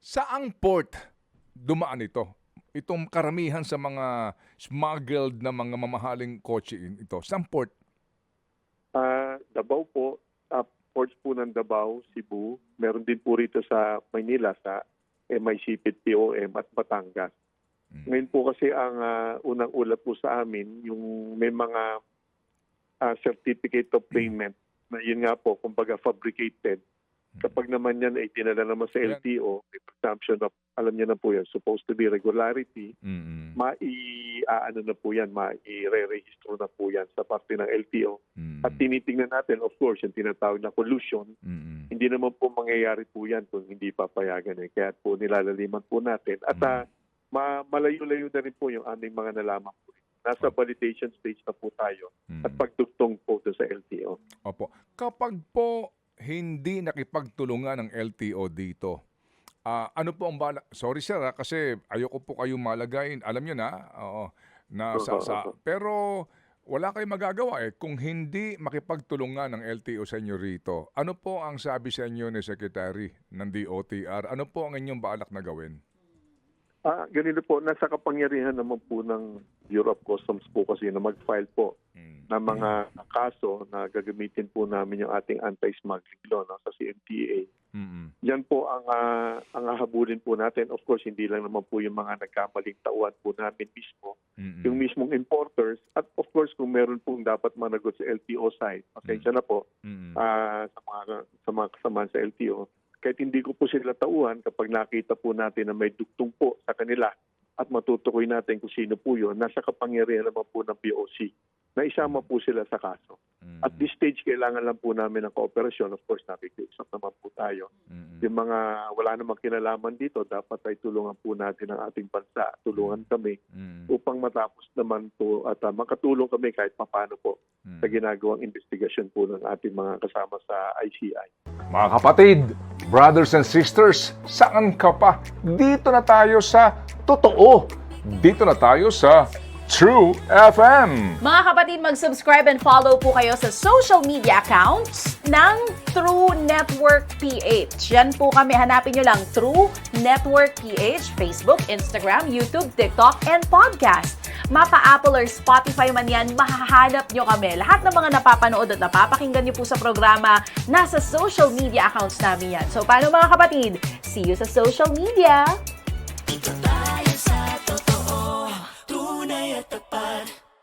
Saang port dumaan ito? Itong karamihan sa mga smuggled na mga mamahaling kotse ito. Saang port? Davao po, ports po ng Davao, Cebu. Meron din po rito sa Maynila, sa MICPIT, POM at Batangas. Ngayon po kasi ang unang ulat po sa amin, yung may mga certificate of payment na yun nga po, kumbaga fabricated. Kapag naman yan ay dinala naman sa LTO, may presumption of, alam niyo na po yan, supposed to be regularity, mai-ano na po yan, mai-re-register na po yan sa parte ng LTO. At tinitingnan natin, of course, yung tinatawag na collusion, hindi naman po mangyayari po yan kung hindi papayagan. Kaya po nilalaliman po natin. At malayo-layo na rin po yung aming mga nalaman po. Nasa validation stage na po tayo at pagdugtong po sa LTO. Opo. Kapag po hindi nakipagtulungan ng LTO dito, ano po ang bala? Sorry sir, kasi ayoko po kayong malagayin. Alam niyo na, pero wala kayong magagawa kung hindi makipagtulungan ng LTO sa inyo rito. Ano po ang sabi sa inyo ni Secretary ng DOTR? Ano po ang inyong balak na gawin? Ganito po, nasa kapangyarihan naman po ng Bureau of Customs po kasi na mag-file po ng mga kaso na gagamitin po namin yung ating anti-smuggling law sa CMTA. Yan po ang hahabulin po natin. Of course, hindi lang naman po yung mga nagkamaling tauhan po namin mismo. Yung mismong importers at of course kung meron pong dapat managot sa LTO side, pasensya na po sa mga kasamahan sa LTO. Kahit hindi ko po sila tauhan, kapag nakita po natin na may dugtong po sa kanila at matutukoy natin kung sino po yun, nasa kapangyarihan naman po ng BOC na isama po sila sa kaso. At this stage, kailangan lang po namin ng kooperasyon. Of course, nakikiusap naman po tayo. Yung mga wala namang kinalaman dito, dapat ay tulungan po natin ang ating bansa. Tulungan kami upang matapos naman po at makatulong kami kahit papano po sa ginagawang investigasyon po ng ating mga kasama sa ICI. Mga kapatid, brothers and sisters, saan ka pa? Dito na tayo sa totoo. Dito na tayo sa True FM. Mga kapatid, mag-subscribe and follow po kayo sa social media accounts ng True Network PH. Yan po kami. Hanapin nyo lang True Network PH, Facebook, Instagram, YouTube, TikTok, and podcast. Mapa-Apple or Spotify man yan, mahahanap nyo kami. Lahat ng mga napapanood at napapakinggan nyo po sa programa, nasa social media accounts namin yan. So, paano mga kapatid? See you sa social media!